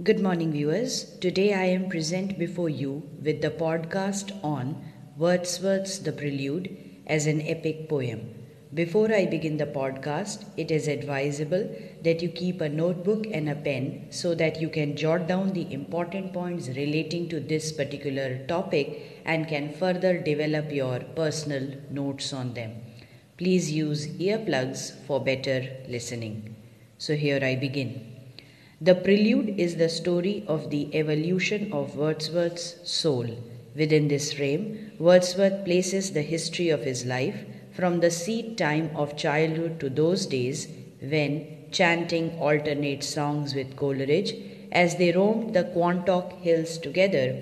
Good morning, viewers. Today I am present before you with the podcast on Wordsworth's The Prelude as an epic poem. Before I begin the podcast, it is advisable that you keep a notebook and a pen so that you can jot down the important points relating to this particular topic and can further develop your personal notes on them. Please use earplugs for better listening. So here I begin. The Prelude is the story of the evolution of Wordsworth's soul. Within this frame, Wordsworth places the history of his life from the seed time of childhood to those days when, chanting alternate songs with Coleridge, as they roamed the Quantock Hills together,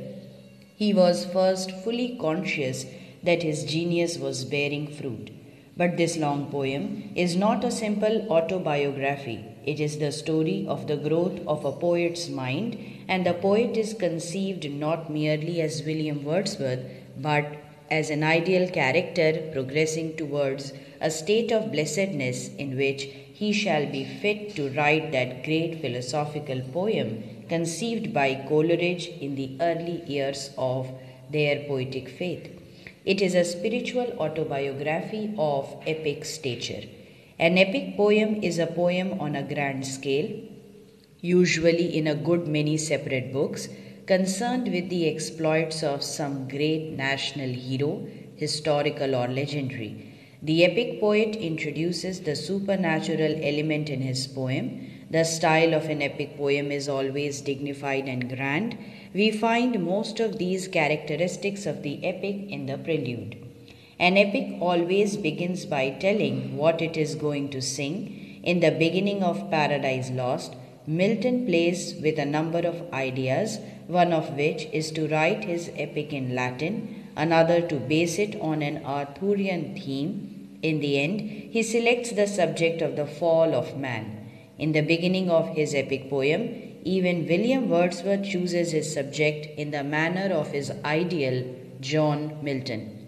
he was first fully conscious that his genius was bearing fruit. But this long poem is not a simple autobiography. It is the story of the growth of a poet's mind, and the poet is conceived not merely as William Wordsworth, but as an ideal character progressing towards a state of blessedness in which he shall be fit to write that great philosophical poem conceived by Coleridge in the early years of their poetic faith. It is a spiritual autobiography of epic stature. An epic poem is a poem on a grand scale, usually in a good many separate books, concerned with the exploits of some great national hero, historical or legendary. The epic poet introduces the supernatural element in his poem. The style of an epic poem is always dignified and grand. We find most of these characteristics of the epic in the prelude. An epic always begins by telling what it is going to sing. In the beginning of Paradise Lost, Milton plays with a number of ideas, one of which is to write his epic in Latin, another to base it on an Arthurian theme. In the end, he selects the subject of the fall of man. In the beginning of his epic poem, even William Wordsworth chooses his subject in the manner of his ideal John Milton.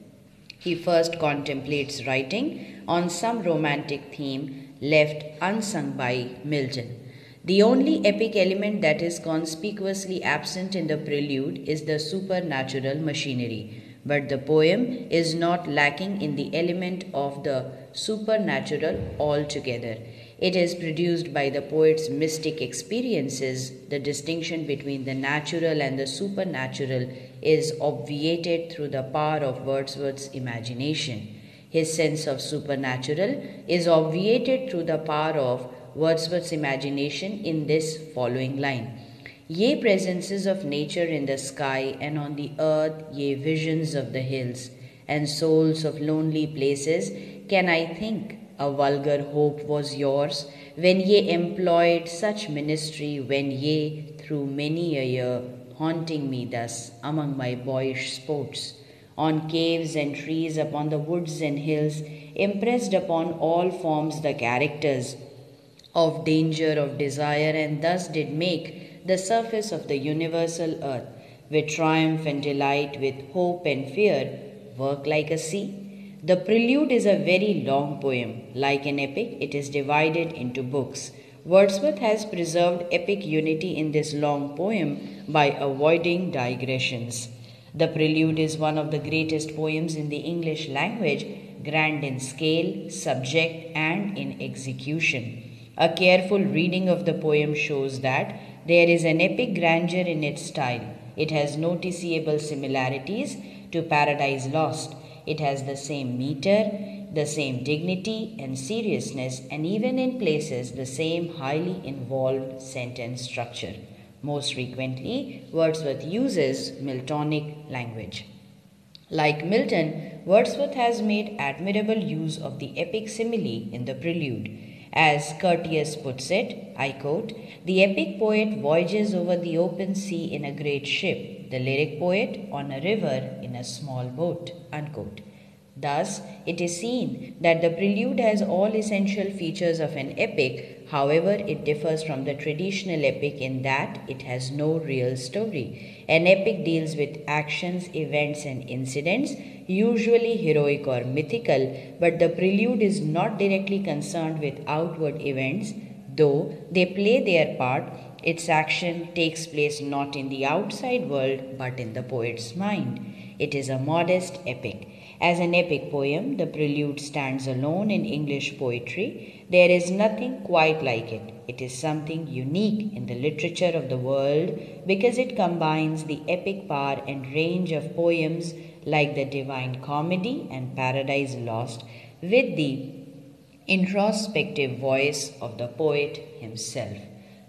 He first contemplates writing on some romantic theme left unsung by Milton. The only epic element that is conspicuously absent in the prelude is the supernatural machinery, but the poem is not lacking in the element of the supernatural altogether. It is produced by the poet's mystic experiences. The distinction between the natural and the supernatural is obviated through the power of Wordsworth's imagination. His sense of supernatural is obviated through the power of Wordsworth's imagination in this following line. Ye presences of nature in the sky and on the earth, ye visions of the hills, and souls of lonely places, can I think a vulgar hope was yours, when ye employed such ministry, when ye, through many a year, haunting me thus among my boyish sports, on caves and trees, upon the woods and hills, impressed upon all forms the characters of danger, of desire, and thus did make the surface of the universal earth, with triumph and delight, with hope and fear, work like a sea. The prelude is a very long poem. Like an epic, it is divided into books. Wordsworth has preserved epic unity in this long poem by avoiding digressions. The prelude is one of the greatest poems in the English language, grand in scale, subject, and in execution. A careful reading of the poem shows that there is an epic grandeur in its style. It has noticeable similarities to Paradise Lost. It has the same meter, the same dignity and seriousness, and even in places the same highly involved sentence structure. Most frequently, Wordsworth uses Miltonic language. Like Milton, Wordsworth has made admirable use of the epic simile in the prelude. As Curtius puts it, I quote, "The epic poet voyages over the open sea in a great ship, the lyric poet on a river in a small boat." Unquote. Thus, it is seen that the prelude has all essential features of an epic. However, it differs from the traditional epic in that it has no real story. An epic deals with actions, events, and incidents, usually heroic or mythical, but the prelude is not directly concerned with outward events, though they play their part Its action takes place not in the outside world but in the poet's mind. It is a modest epic. As an epic poem, the Prelude stands alone in English poetry. There is nothing quite like it. It is something unique in the literature of the world because it combines the epic power and range of poems like the Divine Comedy and Paradise Lost with the introspective voice of the poet himself.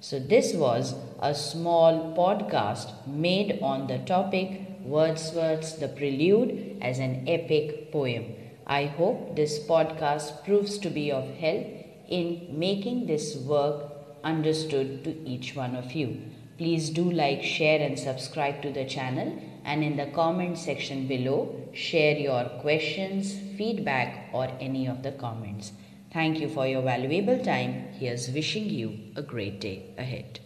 So, this was a small podcast made on the topic Wordsworth's The Prelude as an epic poem. I hope this podcast proves to be of help in making this work understood to each one of you. Please do like, share, and subscribe to the channel. And in the comment section below, share your questions, feedback, or any of the comments. Thank you for your valuable time. Here's wishing you a great day ahead.